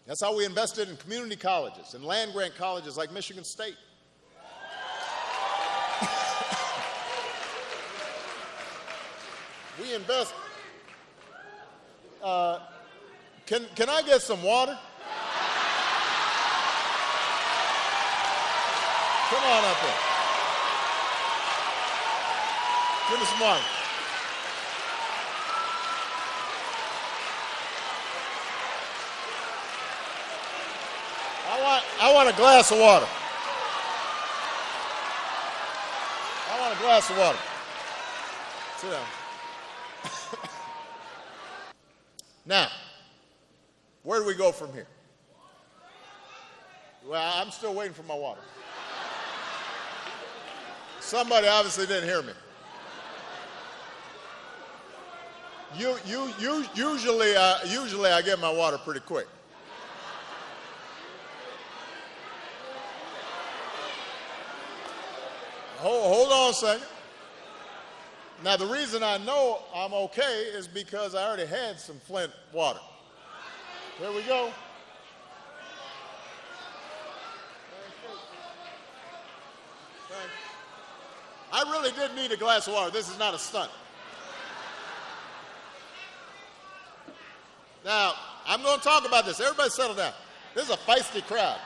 That's how we invested in community colleges and land-grant colleges like Michigan State. We invest. Can I get some water? Come on up here. Give me some water. I want a glass of water. I want a glass of water. Sit down. Now, where do we go from here? Well, I'm still waiting for my water. Somebody obviously didn't hear me. Usually I get my water pretty quick. Hold on a second. Now, the reason I know I'm okay is because I already had some Flint water. There we go. Thank you. I really did need a glass of water. This is not a stunt. Now, I'm going to talk about this. Everybody settle down. This is a feisty crowd.